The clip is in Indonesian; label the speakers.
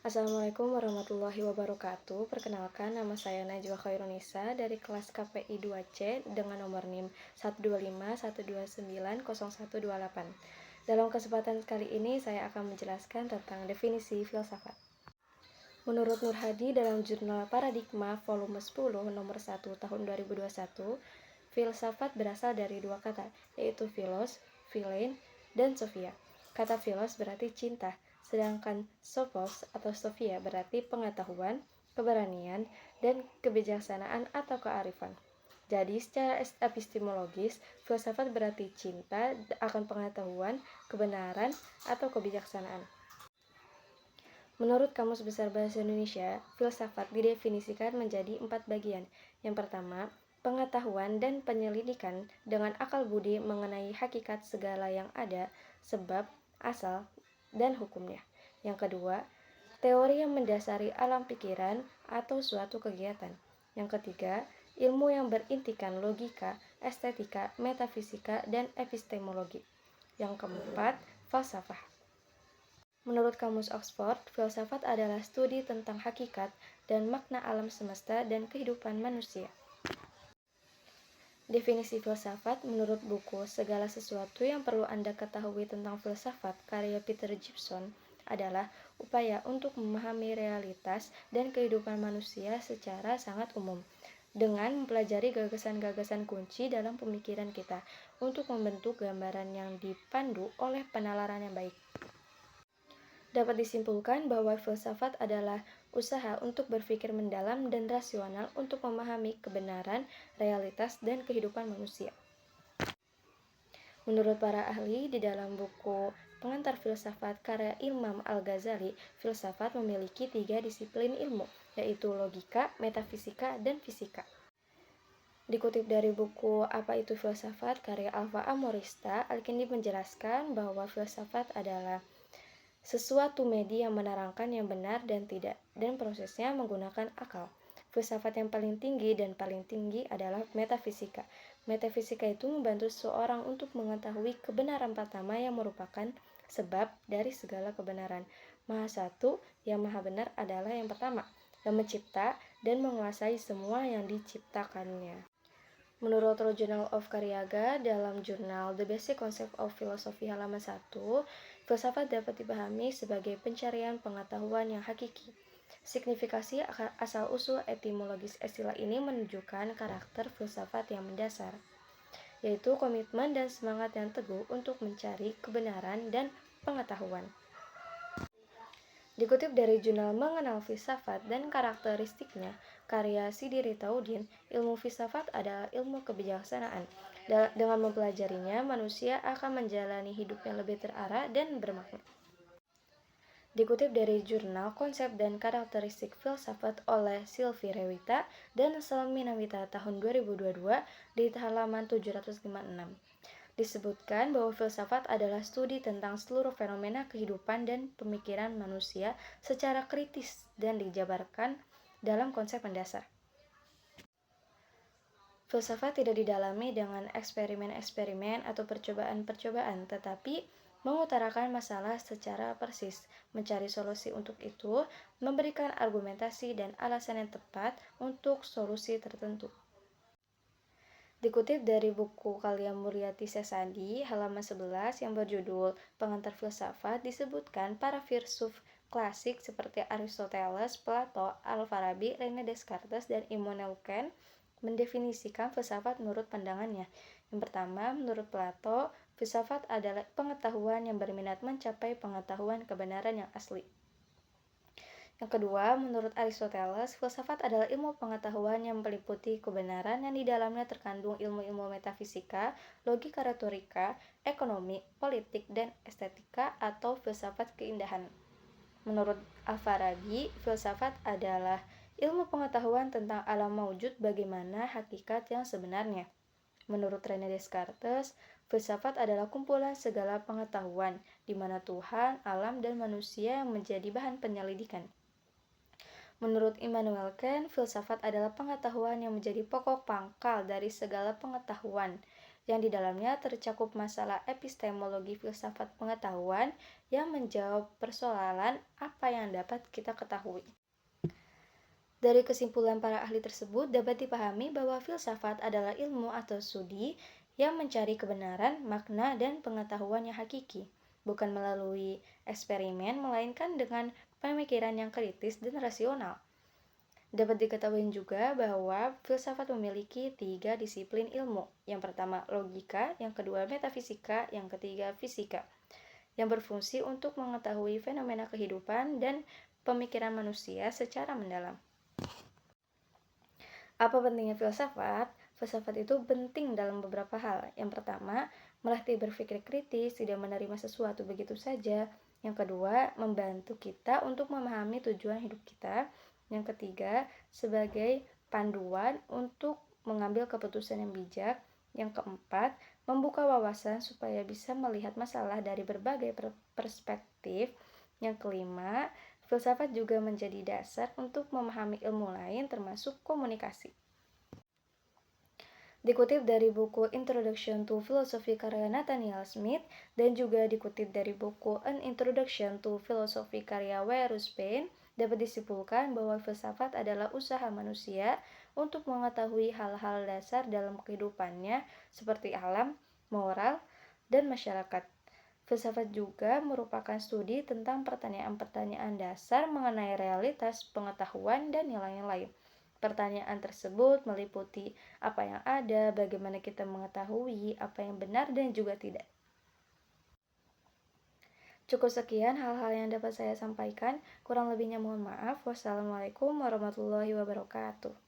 Speaker 1: Assalamualaikum warahmatullahi wabarakatuh. Perkenalkan, nama saya Najwa Khairunisa dari kelas KPI 2C dengan nomor NIM 12512901128. Dalam kesempatan kali ini saya akan menjelaskan tentang definisi filsafat. Menurut Nur Hadi dalam jurnal Paradigma volume 10 nomor 1 tahun 2021, filsafat berasal dari dua kata, yaitu philos, philein, dan sophia. Kata philos berarti cinta, sedangkan sophos atau sophia berarti pengetahuan, keberanian, dan kebijaksanaan atau kearifan. Jadi secara epistemologis, filsafat berarti cinta akan pengetahuan, kebenaran, atau kebijaksanaan. Menurut Kamus Besar Bahasa Indonesia, filsafat didefinisikan menjadi 4 bagian. Yang pertama, pengetahuan dan penyelidikan dengan akal budi mengenai hakikat segala yang ada, sebab, asal, dan hukumnya. Yang kedua, teori yang mendasari alam pikiran atau suatu kegiatan. Yang ketiga, ilmu yang berintikan logika, estetika, metafisika, dan epistemologi. Yang keempat, falsafah. Menurut Kamus Oxford, filsafat adalah studi tentang hakikat dan makna alam semesta dan kehidupan manusia. Definisi filsafat menurut buku Segala Sesuatu yang Perlu Anda Ketahui Tentang Filsafat karya Peter Gibson adalah upaya untuk memahami realitas dan kehidupan manusia secara sangat umum dengan mempelajari gagasan-gagasan kunci dalam pemikiran kita untuk membentuk gambaran yang dipandu oleh penalaran yang baik. Dapat disimpulkan bahwa filsafat adalah usaha untuk berpikir mendalam dan rasional untuk memahami kebenaran, realitas, dan kehidupan manusia. Menurut para ahli, di dalam buku Pengantar Filsafat karya Imam Al-Ghazali, filsafat memiliki 3 disiplin ilmu, yaitu logika, metafisika, dan fisika. Dikutip dari buku Apa Itu Filsafat karya Alva Amorista, Al-Kindi menjelaskan bahwa filsafat adalah sesuatu media yang menerangkan yang benar dan tidak, dan prosesnya menggunakan akal. Filsafat yang paling tinggi dan paling tinggi adalah metafisika. Metafisika itu membantu seseorang untuk mengetahui kebenaran pertama yang merupakan sebab dari segala kebenaran. Maha Satu yang Maha Benar adalah yang pertama, yang mencipta dan menguasai semua yang diciptakannya. Menurut Journal of Cariaga dalam jurnal The Basic Concept of Philosophy halaman 1, filsafat dapat dipahami sebagai pencarian pengetahuan yang hakiki. Signifikasi asal-usul etimologis istilah ini menunjukkan karakter filsafat yang mendasar, yaitu komitmen dan semangat yang teguh untuk mencari kebenaran dan pengetahuan. Dikutip dari jurnal Mengenal Filsafat dan Karakteristiknya, karya Sidi Ritaudin, ilmu filsafat adalah ilmu kebijaksanaan. Dengan mempelajarinya, manusia akan menjalani hidup yang lebih terarah dan bermakna. Dikutip dari jurnal Konsep dan Karakteristik Filsafat oleh Sylvie Rewita dan Selmi Nawita tahun 2022 di halaman 756. Disebutkan bahwa filsafat adalah studi tentang seluruh fenomena kehidupan dan pemikiran manusia secara kritis dan dijabarkan dalam konsep mendasar. Filsafat tidak didalami dengan eksperimen-eksperimen atau percobaan-percobaan, tetapi mengutarakan masalah secara persis, mencari solusi untuk itu, memberikan argumentasi dan alasan yang tepat untuk solusi tertentu. Dikutip dari buku Kalia Muryati Sesandi halaman 11 yang berjudul Pengantar Filsafat, disebutkan para filsuf klasik seperti Aristoteles, Plato, Al-Farabi, René Descartes, dan Immanuel Kant mendefinisikan filsafat menurut pandangannya. Yang pertama, menurut Plato, filsafat adalah pengetahuan yang berminat mencapai pengetahuan kebenaran yang asli. Yang kedua, menurut Aristoteles, filsafat adalah ilmu pengetahuan yang meliputi kebenaran yang di dalamnya terkandung ilmu-ilmu metafisika, logika retorika, ekonomi, politik, dan estetika atau filsafat keindahan. Menurut Al-Farabi, filsafat adalah ilmu pengetahuan tentang alam maujud bagaimana hakikat yang sebenarnya. Menurut René Descartes, filsafat adalah kumpulan segala pengetahuan, di mana Tuhan, alam, dan manusia yang menjadi bahan penyelidikan. Menurut Immanuel Kant, filsafat adalah pengetahuan yang menjadi pokok pangkal dari segala pengetahuan, yang di dalamnya tercakup masalah epistemologi filsafat pengetahuan yang menjawab persoalan apa yang dapat kita ketahui. Dari kesimpulan para ahli tersebut dapat dipahami bahwa filsafat adalah ilmu atau studi yang mencari kebenaran, makna, dan pengetahuan yang hakiki, bukan melalui eksperimen, melainkan dengan pemikiran yang kritis dan rasional. Dapat diketahui juga bahwa filsafat memiliki 3 disiplin ilmu. Yang pertama logika, yang kedua metafisika, yang ketiga fisika, yang berfungsi untuk mengetahui fenomena kehidupan dan pemikiran manusia secara mendalam. Apa pentingnya filsafat? Filsafat itu penting dalam beberapa hal. Yang pertama, melatih berpikir kritis, tidak menerima sesuatu begitu saja. Yang kedua, membantu kita untuk memahami tujuan hidup kita. Yang ketiga, sebagai panduan untuk mengambil keputusan yang bijak. Yang keempat, membuka wawasan supaya bisa melihat masalah dari berbagai perspektif. Yang kelima, filsafat juga menjadi dasar untuk memahami ilmu lain termasuk komunikasi. Dikutip dari buku Introduction to Philosophy karya Nathaniel Smith dan juga dikutip dari buku An Introduction to Philosophy karya W. Ruskin, dapat disimpulkan bahwa filsafat adalah usaha manusia untuk mengetahui hal-hal dasar dalam kehidupannya seperti alam, moral, dan masyarakat. Filsafat juga merupakan studi tentang pertanyaan-pertanyaan dasar mengenai realitas, pengetahuan, dan nilai-nilai. Pertanyaan tersebut meliputi apa yang ada, bagaimana kita mengetahui, apa yang benar dan juga tidak. Cukup sekian hal-hal yang dapat saya sampaikan. Kurang lebihnya mohon maaf. Wassalamualaikum warahmatullahi wabarakatuh.